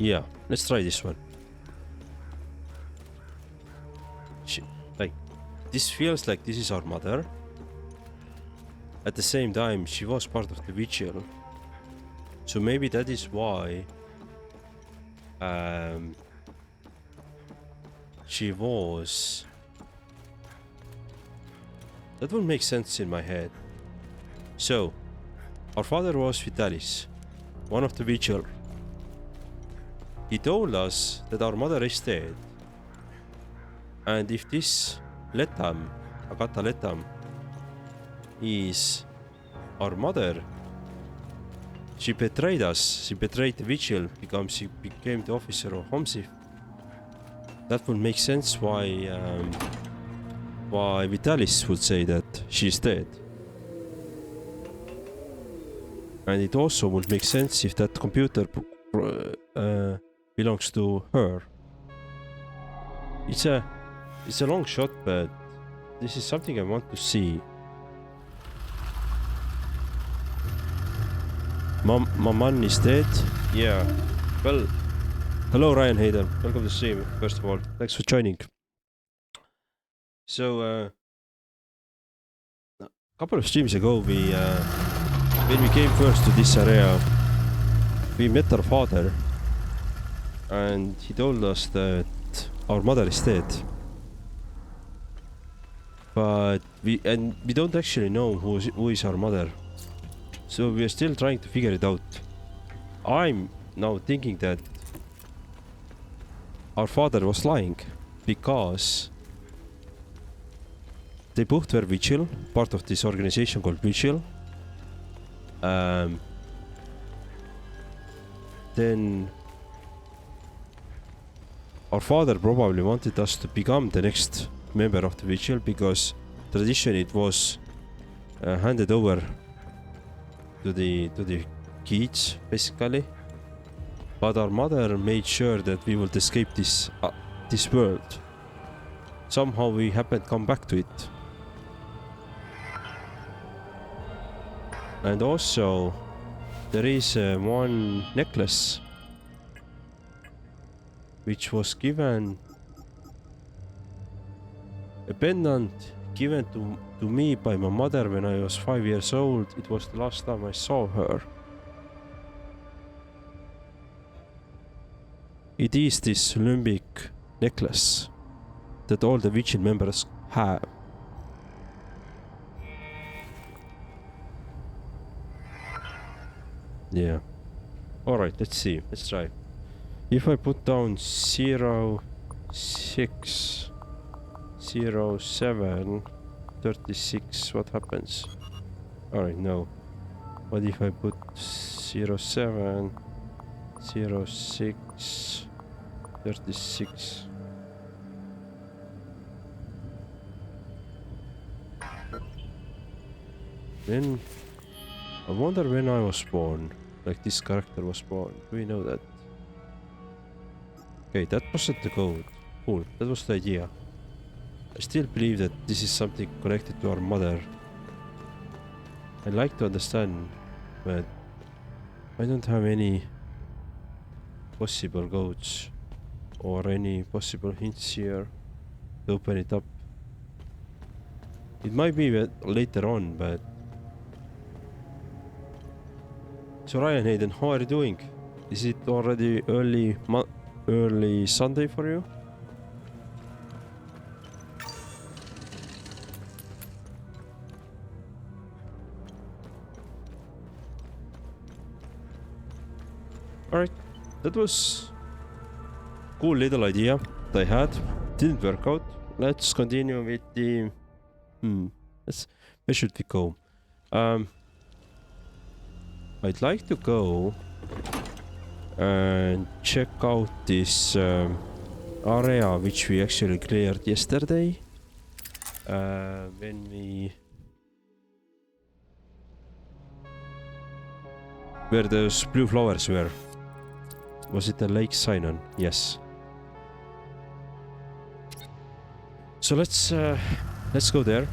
Yeah, let's try this one. Like, this feels like this is our mother. At the same time, she was part of the vigil. So maybe that is why she was... That would make sense in my head. So, our father was Vitalis, one of the vigil. He told us that our mother is dead. And if this Letam, Agata Letam, is our mother, she betrayed us, she betrayed the vigil, because she became the officer of Homsif. That would make sense why Vitalis would say that she's dead. And it also would make sense if that computer belongs to her. It's a long shot, but this is something I want to see. Maman is dead? Yeah. Well, hello Ryan Hayden. Welcome to the stream, first of all. Thanks for joining. So, a couple of streams ago, when we came first to this area, we met our father. And he told us that our mother is dead. But we don't actually know who is our mother. So we are still trying to figure it out. I'm now thinking that our father was lying because they both were vigil, part of this organization called Vigil. Then our father probably wanted us to become the next member of the vigil because traditionally it was handed over to the kids basically, but our mother made sure that we would escape this world. Somehow we happened to come back to it, and also there is one necklace which was given, a pendant given to me by my mother when I was 5 years old. It was the last time I saw her. It is this limbic necklace that all the vigil members have. Yeah. Alright, let's see. Let's try. If I put down 0, 6, 0, 7, 36, what happens? Alright, no. What if I put 0, 7, 0, 6, 36? Then I wonder when I was born. Like this character was born. Do we know that? Okay, that wasn't the code. Cool, that was the idea. I still believe that this is something connected to our mother. I'd like to understand, but I don't have any possible codes or any possible hints here to open it up. It might be later on, but... So Ryan Hayden, how are you doing? Is it already early Sunday for you? Alright, that was cool little idea that I had. Didn't work out. Let's continue with the... Where should we go? I'd like to go and check out this area which we actually cleared yesterday. When we... Where those blue flowers were. Was it the Lake Sinon? Yes. So let's go there.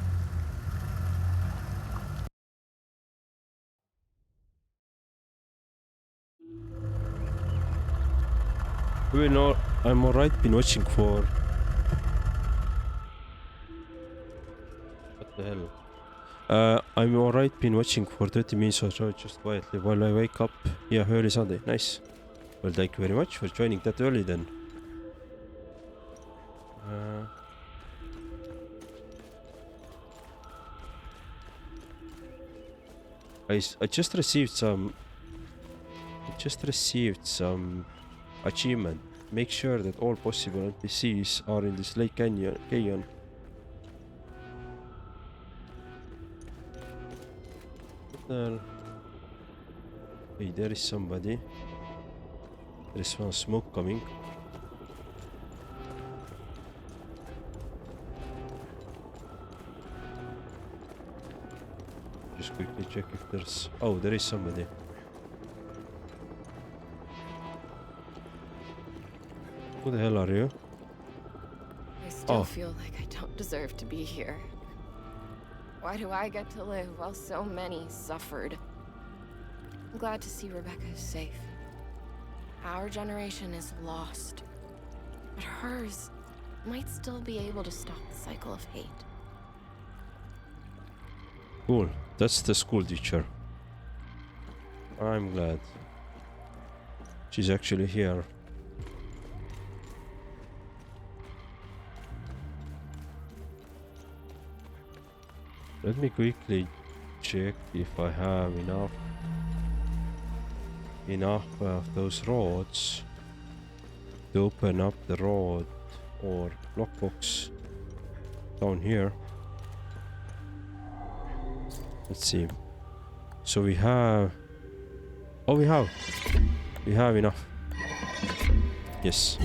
You know, I'm alright been watching for... What the hell? I'm alright been watching for 30 minutes or so just quietly while I wake up. Yeah, early Sunday. Nice. Well, thank you very much for joining that early then. I just received some... achievement. Make sure that all possible NPCs are in this Lake Canyon. Hey, there is somebody. There is one smoke coming. Just quickly check if there's... Oh, there is somebody. Who the hell are you? I still feel like I don't deserve to be here. Why do I get to live while so many suffered? I'm glad to see Rebecca is safe. Our generation is lost, but hers might still be able to stop the cycle of hate. Cool. That's the school teacher. I'm glad. She's actually here. Let me quickly check if I have enough of those rods to open up the rod or lockbox down here. Let's see. So we have... Oh, we have enough. Yes.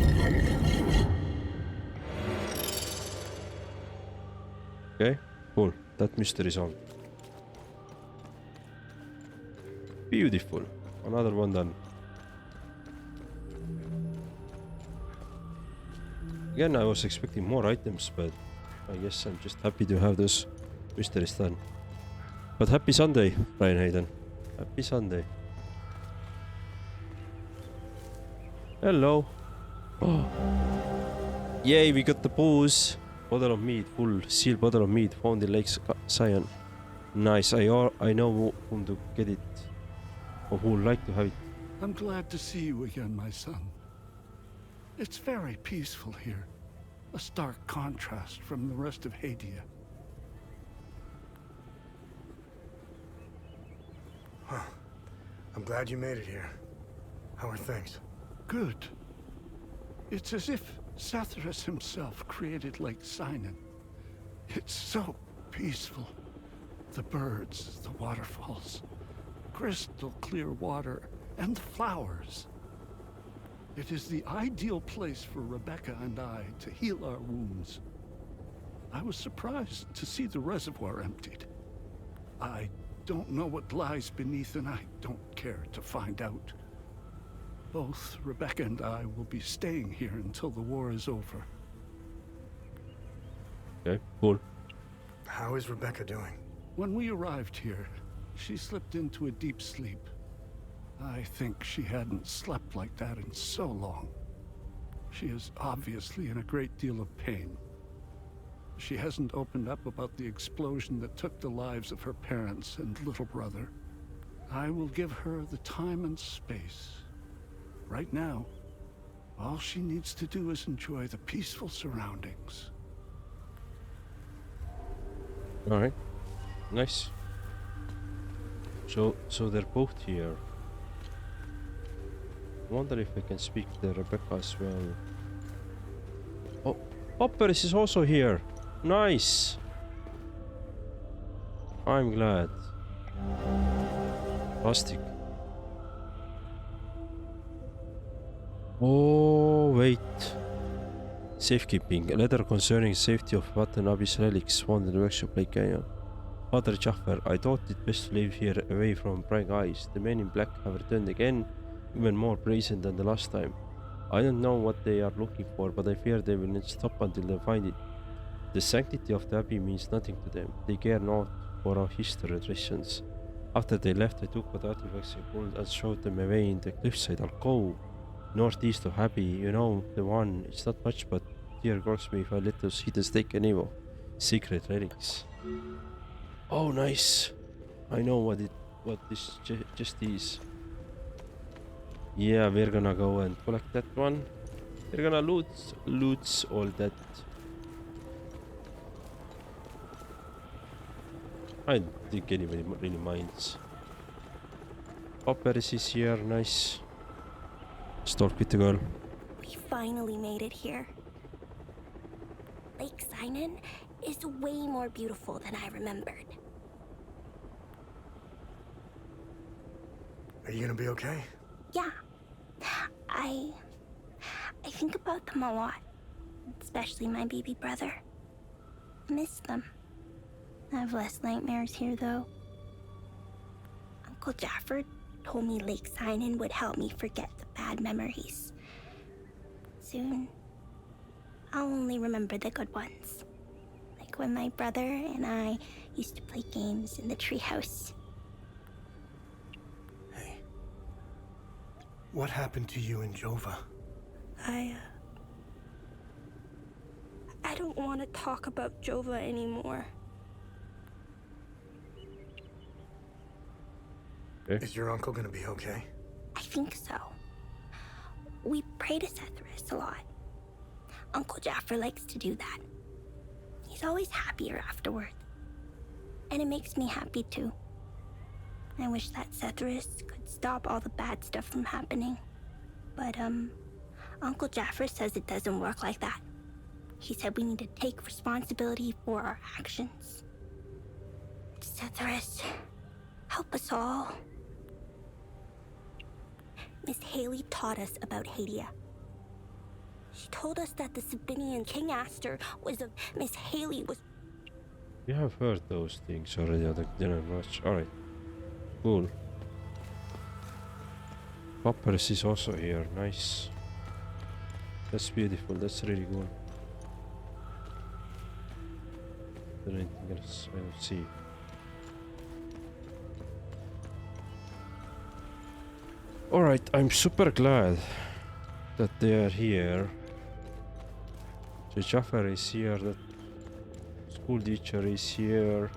Okay, cool. That mystery solved. Beautiful. Another one done. Again, I was expecting more items, but I guess I'm just happy to have those mysteries done. But happy Sunday, Brian Hayden. Happy Sunday. Hello. Oh. Yay, we got the booze. Bottle of meat, full sealed bottle of meat found in Lake Zion. Nice. I know whom to get it, or who would like to have it. I'm glad to see you again, my son. It's very peaceful here. A stark contrast from the rest of Hadia. Huh. I'm glad you made it here. How are things? Good. It's as if Satharas himself created Lake Sinon. It's so peaceful. The birds, the waterfalls, crystal clear water, and the flowers. It is the ideal place for Rebecca and I to heal our wounds. I was surprised to see the reservoir emptied. I don't know what lies beneath, and I don't care to find out. Both Rebecca and I will be staying here until the war is over. Okay, cool. How is Rebecca doing? When we arrived here, she slipped into a deep sleep. I think she hadn't slept like that in so long. She is obviously in a great deal of pain. She hasn't opened up about the explosion that took the lives of her parents and little brother. I will give her the time and space. Right now, all she needs to do is enjoy the peaceful surroundings. Alright. Nice. So they're both here. I wonder if I can speak to Rebecca as well. Oh, Poppers is also here. Nice. I'm glad. Plastic. Oh, wait. Safekeeping. A letter concerning safety of Watanabe's relics found in the workshop Lake Canyon. Father Jaffer, I thought it best to live here away from prying eyes. The men in black have returned again, even more brazen than the last time. I don't know what they are looking for, but I fear they will not stop until they find it. The sanctity of the Abbey means nothing to them. They care not for our history or traditions. After they left, I took what artifacts I pulled and showed them away in the cliffside alcove. northeast of Happy. You know, the one, it's not much, but dear grants me if I let us see the stake and Evo. Secret relics. Oh, nice. I know what this just is. Yeah, we're gonna go and collect that one. We're gonna loot all that. I don't think anybody really minds. Paris is here, nice. Start with the girl. We finally made it here. Lake Sinan is way more beautiful than I remembered. Are you gonna be okay? Yeah. I think about them a lot. Especially my baby brother. I miss them. I have less nightmares here, though. Uncle Jafford told me Lake Sinan would help me forget the bad memories. Soon, I'll only remember the good ones. Like when my brother and I used to play games in the treehouse. Hey. What happened to you and Jova? I don't want to talk about Jova anymore. Is your uncle gonna be okay? I think so. We pray to Sethris a lot. Uncle Jaffer likes to do that. He's always happier afterward. And it makes me happy too. I wish that Sethris could stop all the bad stuff from happening. But, Uncle Jaffer says it doesn't work like that. He said we need to take responsibility for our actions. Sethris, help us all. Miss Haley taught us about Hadia. She told us that the Sabinian king asked her Miss Haley was... We have heard those things already at the dinner watch. Alright. Cool. Paris is also here. Nice. That's beautiful. That's really cool. Is there anything else I don't see? Alright, I'm super glad that they are here. So Jafar is here, the school teacher is here,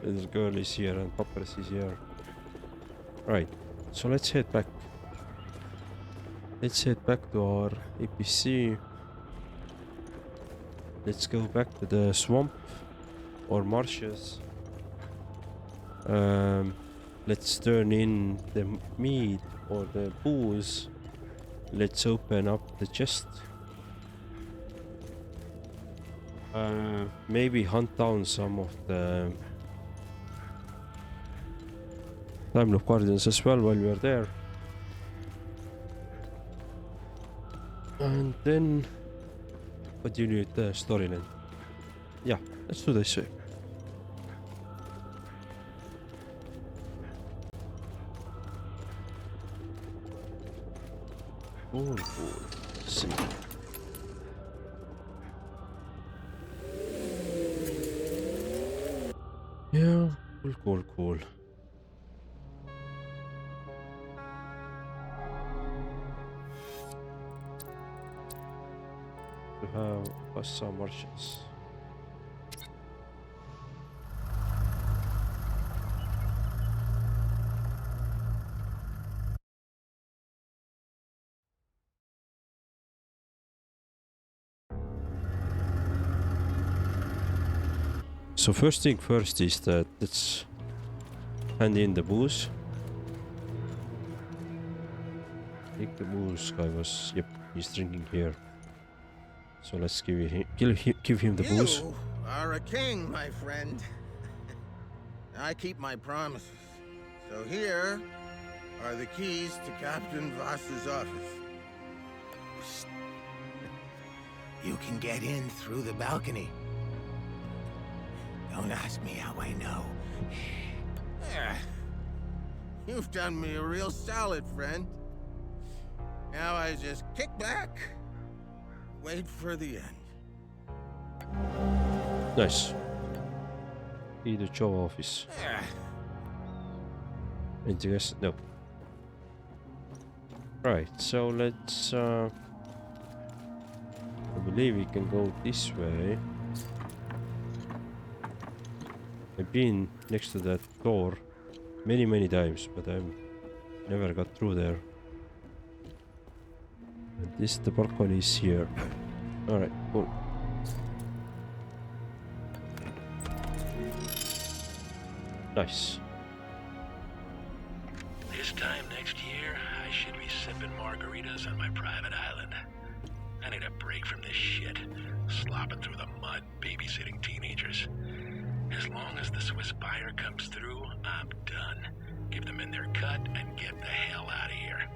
the girl is here, and Papas is here. Right, so let's head back. Let's head back to our APC. Let's go back to the swamp or marshes. Let's turn in the meat or the booze. Let's open up the chest. Maybe hunt down some of the Time Loop Guardians as well while we are there. And then continue the storyline. Yeah, let's do this way. Cool. Let's see. Yeah, cool. We have Bassa Marshes. So first thing first is that let's hand in the booze. I think the booze guy was, yep, he's drinking here. So let's give him the booze. You are a king, my friend. I keep my promises. So here are the keys to Captain Voss's office. Psst. You can get in through the balcony. Don't ask me how I know. You've done me a real solid, friend. Now I just kick back, wait for the end. Nice. Either job office. Anything else? No. Right, so let's I believe we can go this way. I've been next to that door many times, but I've never got through there. And the balcony is here. Alright, cool. Nice. This time next year, I should be sipping margaritas on my private island. I need a break from this shit. Slopping through the mud, babysitting teenagers. As long as the Swiss buyer comes through, I'm done. Give them in their cut and get the hell out of here.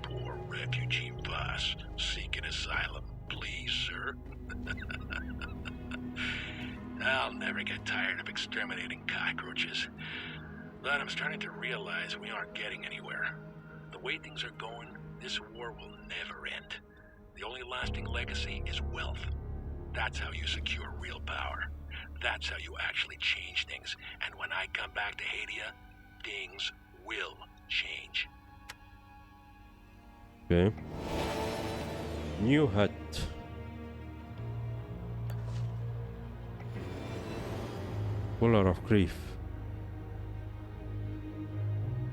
Poor refugee Voss, seeking asylum. Please, sir. I'll never get tired of exterminating cockroaches. But I'm starting to realize we aren't getting anywhere. The way things are going, this war will never end. The only lasting legacy is wealth. That's how you secure real power. That's how you actually change things. And when I come back to Hadia, things will change. Okay. New hut. Color of grief.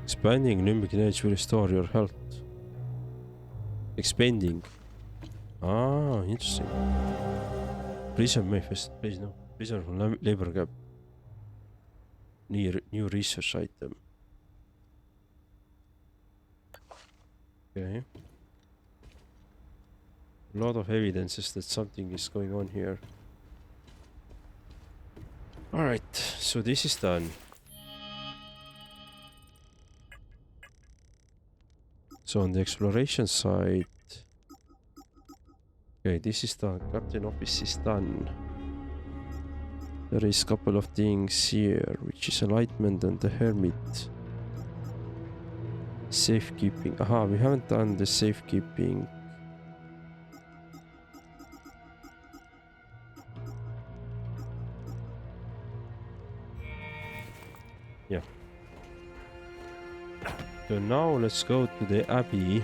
Expanding limbic energy will restore your health. Expanding. Ah, interesting. Prison manifest. Please no. Prison from labor gap. New research item. Okay. A lot of evidences that something is going on here. Alright, so this is done. So on the exploration side... Okay, this is done. Captain office is done. There is a couple of things here, which is enlightenment and the hermit. Safekeeping. Aha, we haven't done the safekeeping. Yeah. So now let's go to the Abbey.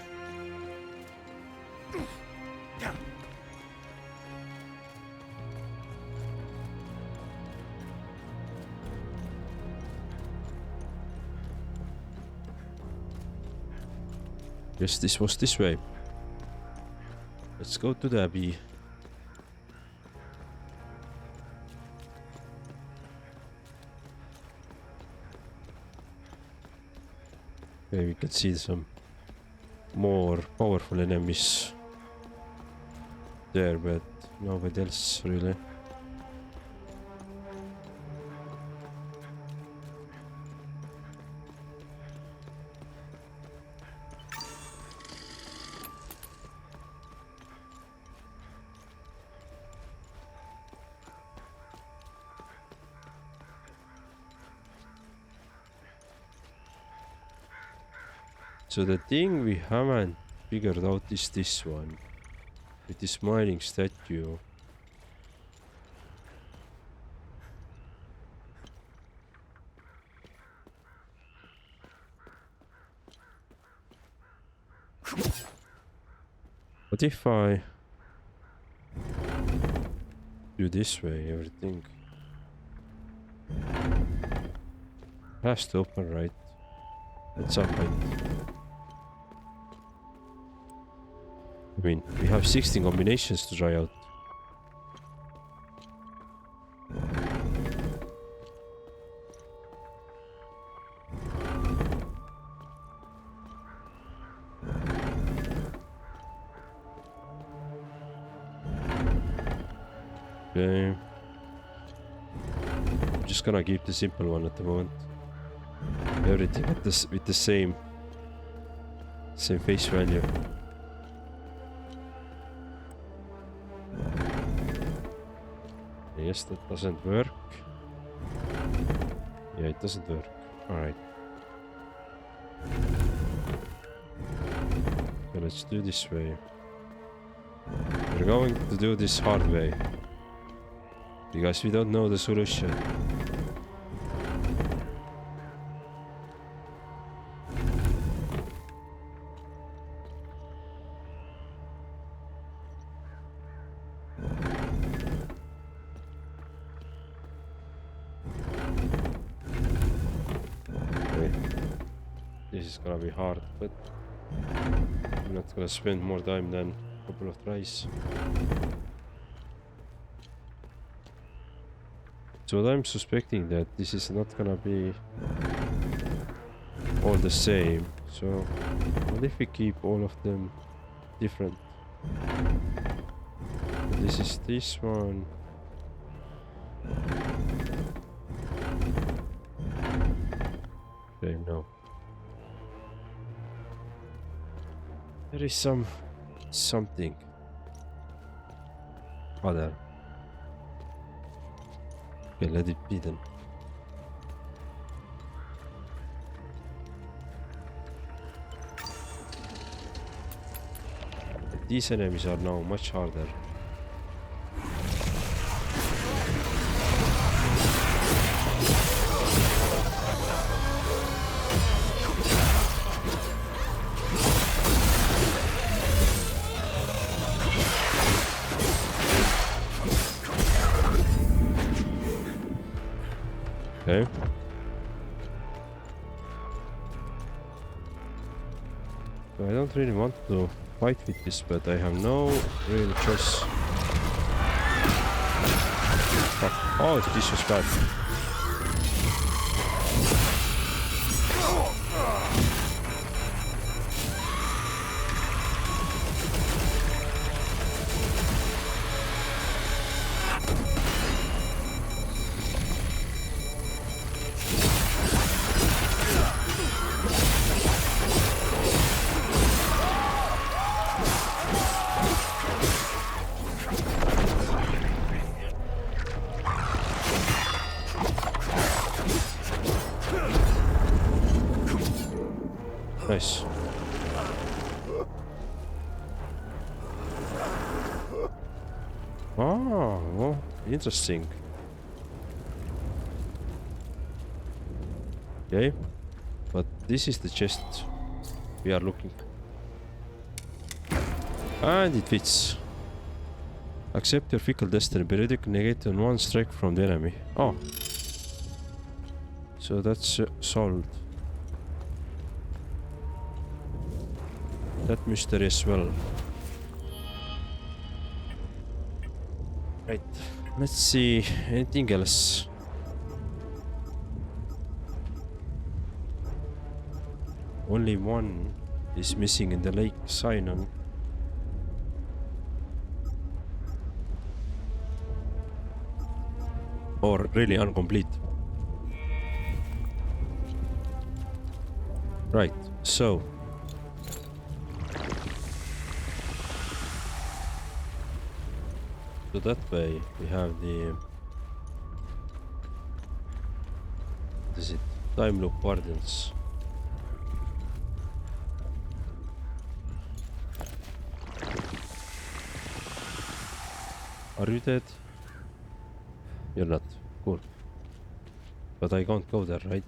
Guess this was this way. Let's go to the Abbey. Okay, we can see some more powerful enemies there, but nobody else really. So the thing we haven't figured out is this one. With this mining statue. What if I do this way, everything has to open right at some point. I mean, we have 16 combinations to try out. Okay. I'm just gonna keep the simple one at the moment. Everything at this with the same face value. Yes, that doesn't work. Yeah, it doesn't work. Alright. So let's do this way. We're going to do this hard way. Because we don't know the solution. This is gonna be hard, but I'm not gonna spend more time than a couple of tries. So I'm suspecting that this is not gonna be all the same. So what if we keep all of them different? This is this one. Okay, no. There is something other. Okay, let it be then. These enemies are now much harder. Okay. So I don't really want to fight with this, but I have no real choice. Fuck. Oh, this was bad. Nice. Oh, well, interesting. Okay, but this is the chest we are looking. And it fits. Accept your fickle destiny. Periodic negate on one strike from the enemy. Oh. So that's solved. That mystery as well. Right. Let's see. Anything else? Only one is missing in the Lake Sinon. Or really incomplete. Right. So. So that way we have the what is it? Time loop wardens. Are you dead? You're not. Cool. But I can't go there, right?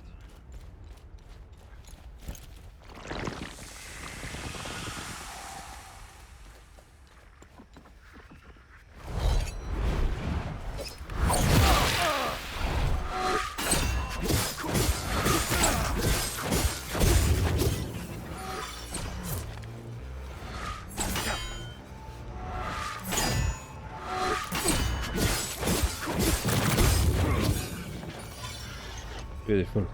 Beautiful.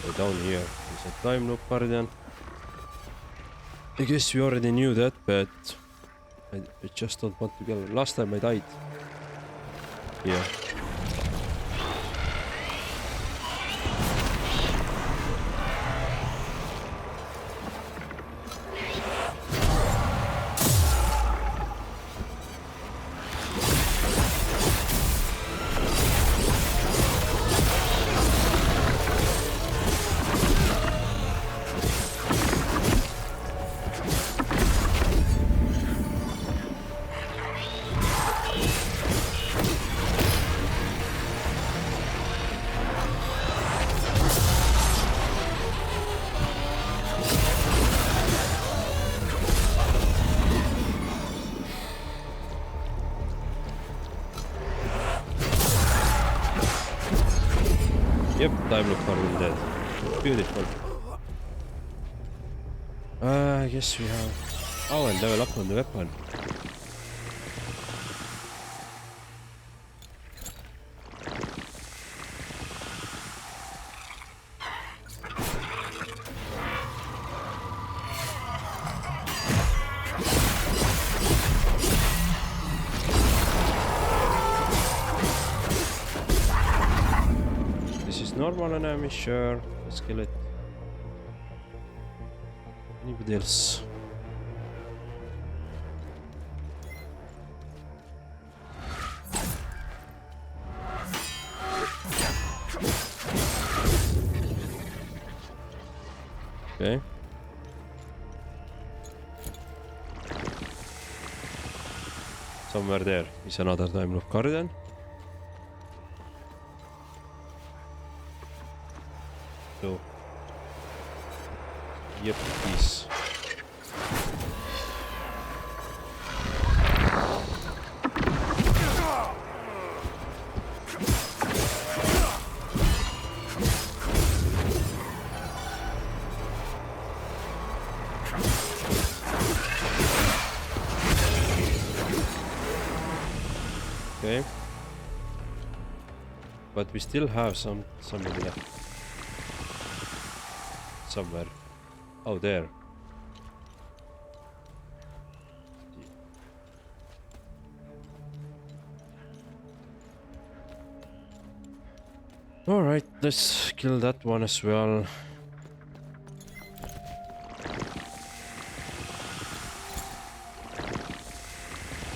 So down here is a time loop guardian. I guess we already knew that, but I just don't want to go. Last time I died. Yeah. Yep, time loop Guardian dead. Beautiful. I guess we have... Oh, and level up on the weapon. This is normal enemy, sure. Let's kill it. Anybody else? Okay. Somewhere there is another time loop Guardian. So, yep, peace. Okay, but we still have somebody left. Somewhere. Oh, there. All right, let's kill that one as well.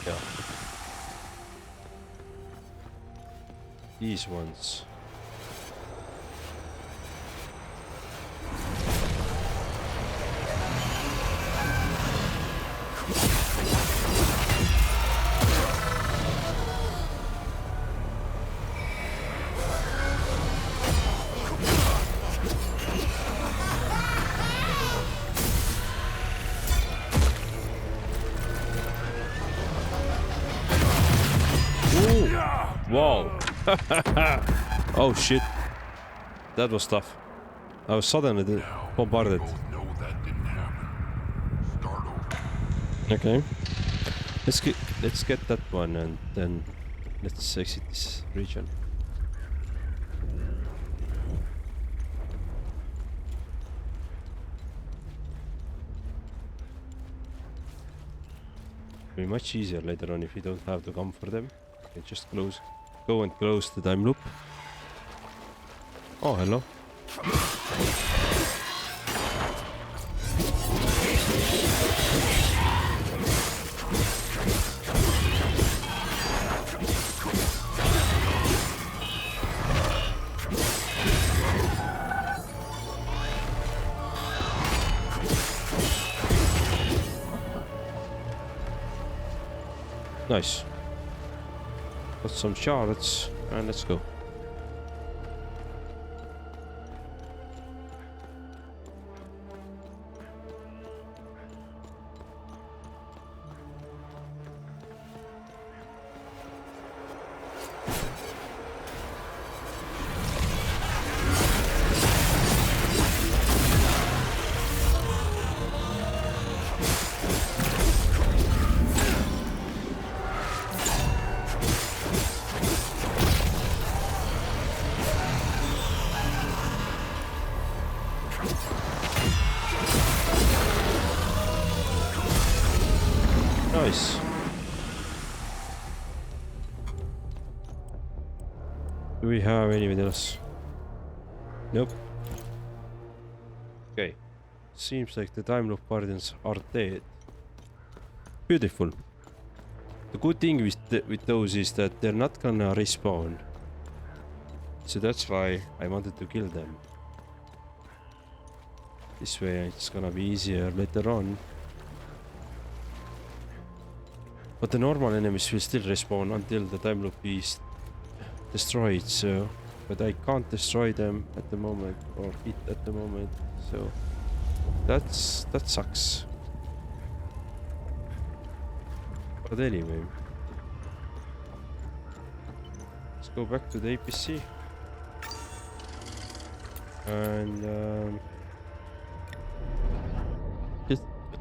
Yeah. These ones. Wow. Oh shit. That was tough. I was suddenly bombarded. No, that didn't happen. Start over. Okay. Let's get that one and then let's exit this region. Be much easier later on if you don't have to come for them. You just go and close the time loop. Oh, hello. Nice. Got some shards and let's go. Nice. Do we have anyone else? Nope. Okay. Seems like the time loop guardians are dead. Beautiful. The good thing with those is that they're not gonna respawn. So that's why I wanted to kill them. This way it's gonna be easier later on. But the normal enemies will still respawn until the time loop is destroyed, so... But I can't destroy them at the moment, or hit at the moment, so... that sucks. But anyway... Let's go back to the APC. And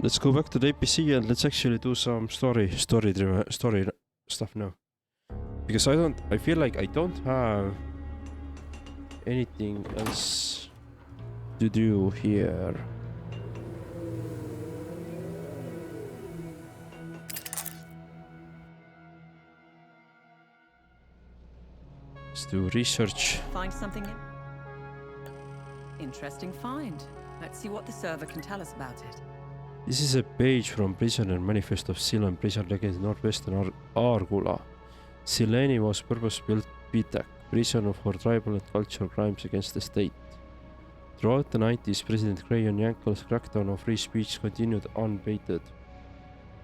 let's go back to the APC and let's actually do some story stuff now. Because I feel like I don't have anything else to do here. Let's do research. Find something interesting find. Let's see what the server can tell us about it. This is a page from Prisoner Manifest of Silen prison located northwestern Argula. Sileni was purpose-built PTAC, prison for tribal and cultural crimes against the state. Throughout the 90s, President Crayon Yankel's crackdown on free speech continued unabated.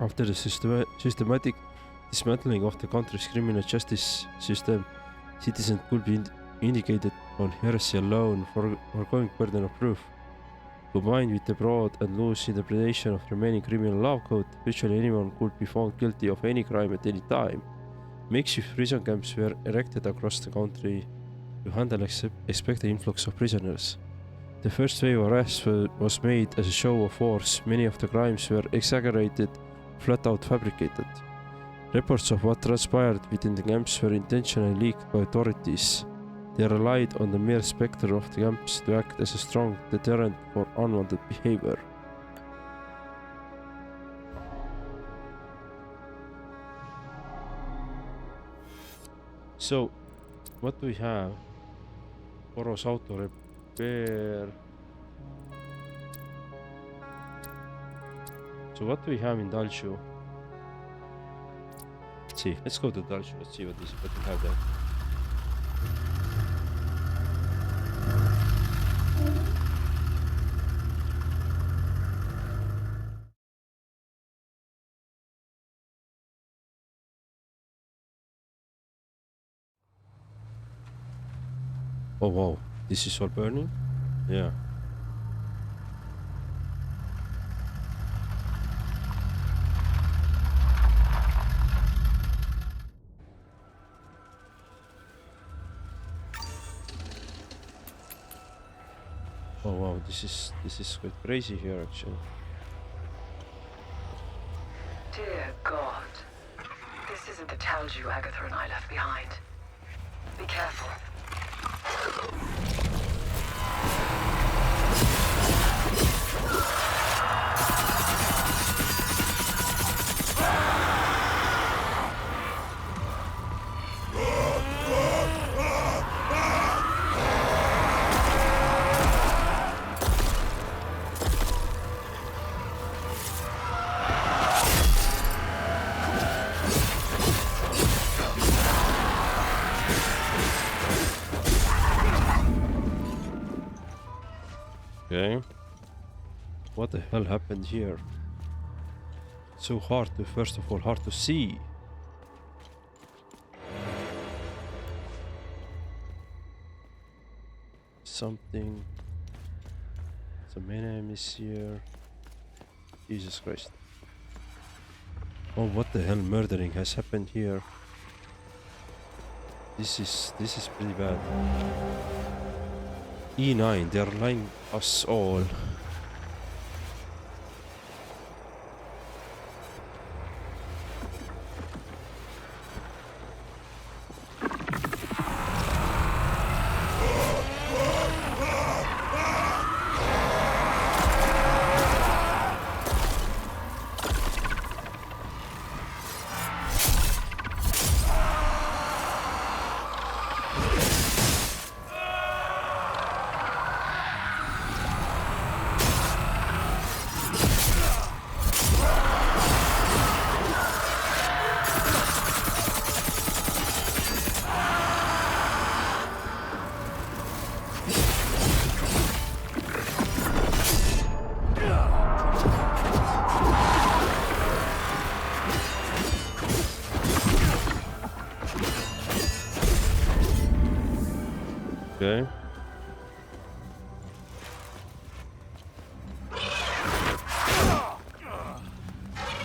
After the systematic dismantling of the country's criminal justice system, citizens could be indicated on heresy alone for foregoing burden of proof. Combined with the broad and loose interpretation of the remaining criminal law code, virtually anyone could be found guilty of any crime at any time. Makeshift prison camps were erected across the country to handle expected influx of prisoners. The first wave of arrests was made as a show of force. Many of the crimes were exaggerated, flat out fabricated. Reports of what transpired within the camps were intentionally leaked by authorities. They relied on the mere specter of the camps to act as a strong deterrent for unwanted behavior. So, what do we have? Boros auto repair. So what do we have in Talju? Let's see. Let's go to Talju. Let's see what we have there. Oh wow, this is all burning? Yeah. Oh wow, this is quite crazy here actually. Dear God, this isn't the Talju Agatha and I left behind. Be careful. Okay. What the hell happened here? So hard to, first of all, hard to see. Something. Some enemies here. Jesus Christ. Oh, what the hell murdering has happened here? This is pretty bad. E9, they're lying us all. Okay.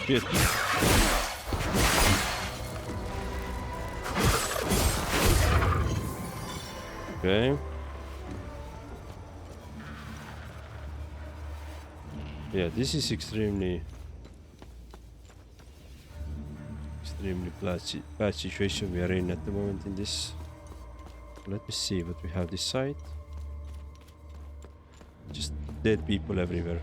Shit. Okay. Yeah, this is extremely bad situation we are in at the moment in this. Let me see what we have this side. Just dead people everywhere.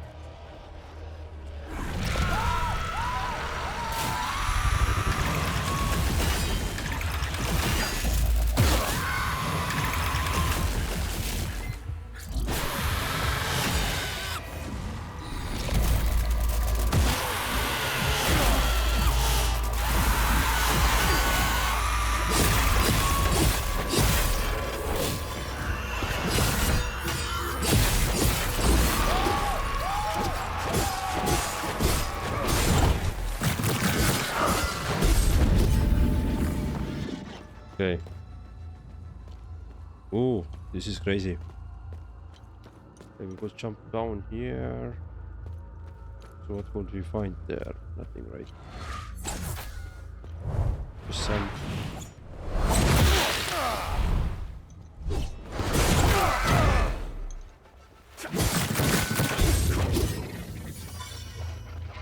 Okay. Oh, this is crazy. Okay, we could jump down here. So what would we find there? Nothing, right? Just some.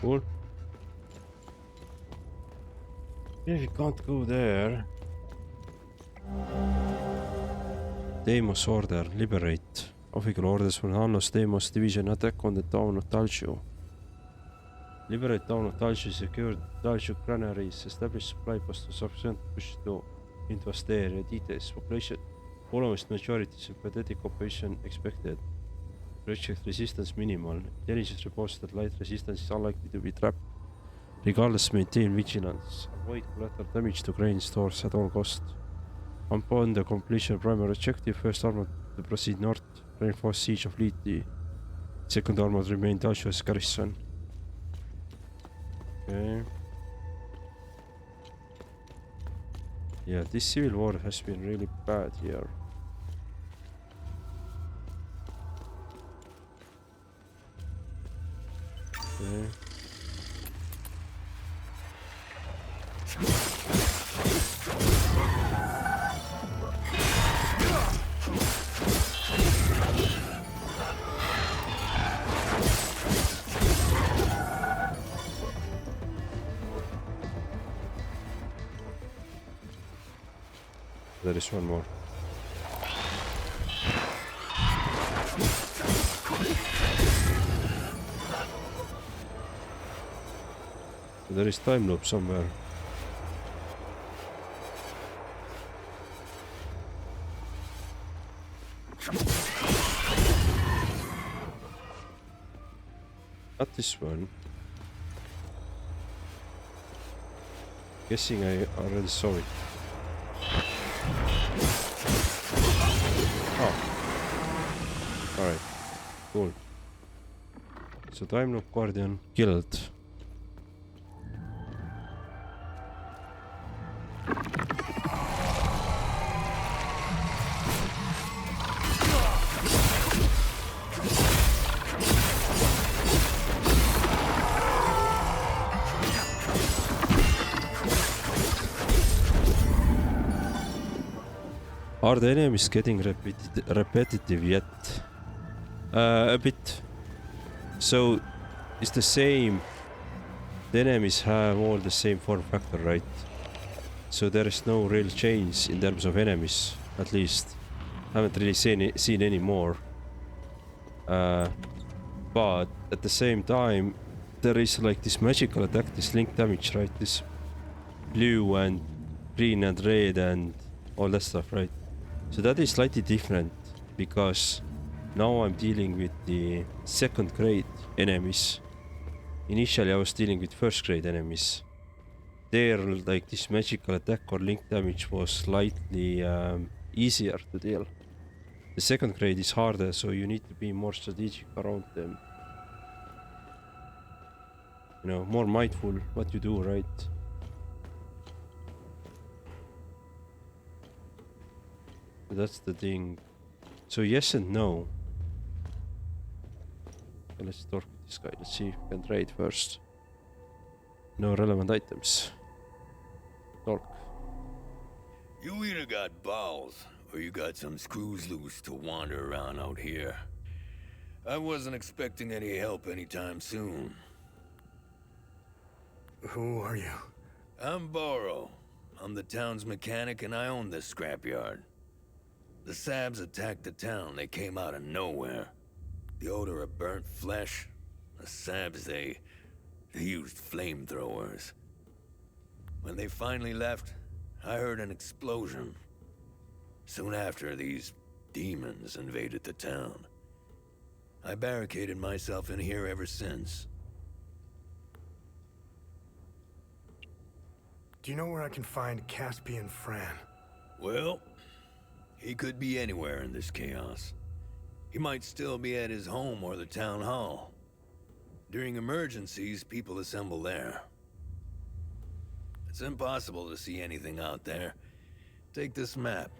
Cool. Yeah, we can't go there. Deimos order, liberate. Official orders from Hanno's Deimos division attack on the town of Talju. Liberate town of Talju, secure Talju granaries, establish supply posts sufficient push to into the area. Details, population, almost majority, sympathetic operation expected. Project resistance minimal. Intelligence reports that light resistance is unlikely to be trapped. Regardless, maintain vigilance. Avoid collateral damage to grain stores at all costs. Upon the completion of primary objective, first armored to proceed north, reinforce siege of Liti. Second armored remain Talju as garrison. Okay. Yeah, this civil war has been really bad here. Okay. There is one more. There is time loop somewhere. Not this one. Guessing I already saw it. Oh. Alright. Cool. So time loop guardian killed. Are the enemies getting repetitive yet? A bit. So it's the same. The enemies have all the same form factor, right? So there is no real change in terms of enemies, at least. Haven't really seen any more. But at the same time, there is like this magical attack, this link damage, right? This blue and green and red and all that stuff, right? So that is slightly different because now I'm dealing with the second grade enemies. Initially I was dealing with first grade enemies. There, like this magical attack or link damage was slightly easier to deal. The second grade is harder, so you need to be more strategic around them. You know, more mindful what you do, right? That's the thing. So yes and no. Okay, let's talk with this guy. Let's see if we can trade first. No relevant items. Talk. You either got balls or you got some screws loose to wander around out here. I wasn't expecting any help anytime soon. Who are you? I'm Borrow. I'm the town's mechanic and I own this scrapyard. The Sabs attacked the town. They came out of nowhere. The odor of burnt flesh. The Sabs, they used flamethrowers. When they finally left, I heard an explosion. Soon after, these demons invaded the town. I barricaded myself in here ever since. Do you know where I can find Caspian Fran? Well, he could be anywhere in this chaos. He might still be at his home or the town hall. During emergencies, people assemble there. It's impossible to see anything out there. Take this map.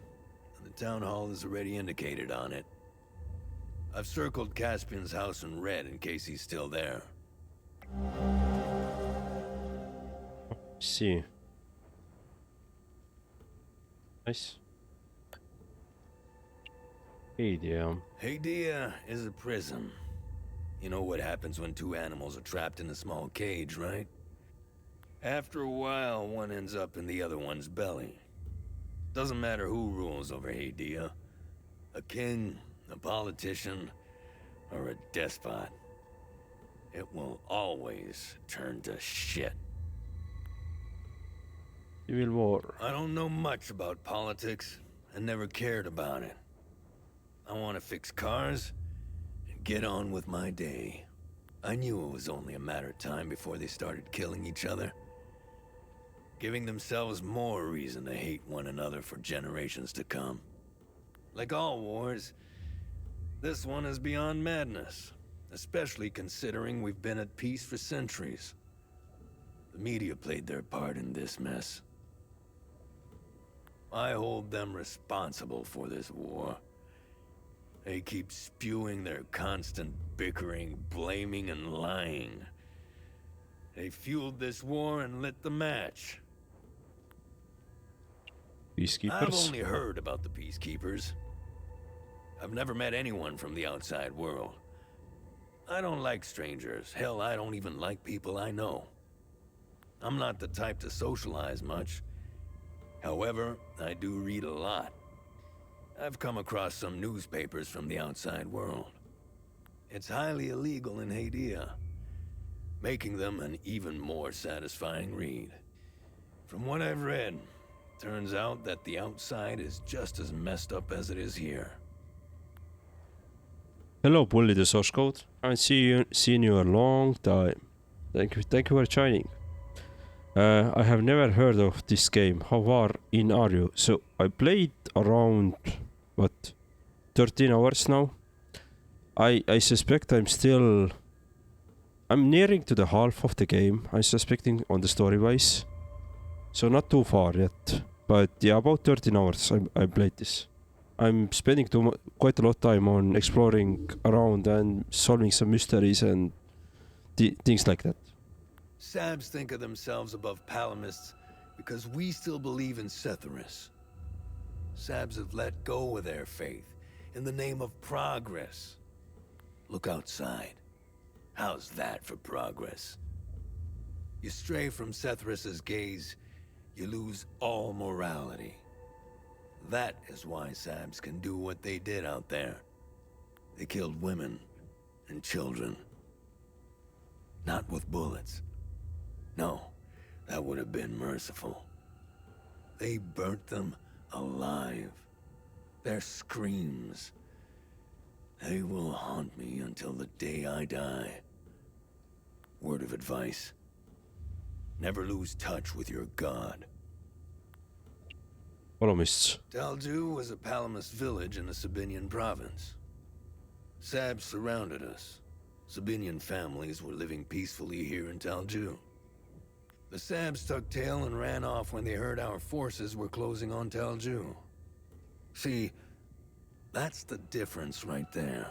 The town hall is already indicated on it. I've circled Caspian's house in red in case he's still there. See. Nice. Hey, damn. Hadia is a prison. You know what happens when two animals are trapped in a small cage, right? After a while, one ends up in the other one's belly. Doesn't matter who rules over Hadia. A king, a politician, or a despot. It will always turn to shit. Civil War. I don't know much about politics, and never cared about it. I want to fix cars, and get on with my day. I knew it was only a matter of time before they started killing each other. Giving themselves more reason to hate one another for generations to come. Like all wars, this one is beyond madness, especially considering we've been at peace for centuries. The media played their part in this mess. I hold them responsible for this war. They keep spewing their constant bickering, blaming, and lying. They fueled this war and lit the match. Peacekeepers? I've only heard about the Peacekeepers. I've never met anyone from the outside world. I don't like strangers. Hell, I don't even like people I know. I'm not the type to socialize much. However, I do read a lot. I've come across some newspapers from the outside world. It's highly illegal in Hadia, making them an even more satisfying read. From what I've read, turns out that the outside is just as messed up as it is here. Hello, Bully the source code. I haven't seen you a long time. Thank you for joining. I have never heard of this game. How far in are you? So I played around what 13 hours now. I suspect I'm nearing to the half of the game. I'm suspecting on the story wise. So not too far yet. But yeah, about 13 hours I played this. I'm spending quite a lot of time on exploring around and solving some mysteries and things like that. Sabs think of themselves above Palamists because we still believe in Setharus. Sabs have let go of their faith in the name of progress. Look outside. How's that for progress? You stray from Setharus's gaze, you lose all morality. That is why Sabs can do what they did out there. They killed women and children. Not with bullets. No, that would have been merciful. They burnt them alive. Their screams. They will haunt me until the day I die. Word of advice. Never lose touch with your god. Palomists. Talju was a Palamist village in the Sabinian province. Sabs surrounded us. Sabinian families were living peacefully here in Talju. The Sabs tucked tail and ran off when they heard our forces were closing on Talju. See, that's the difference right there.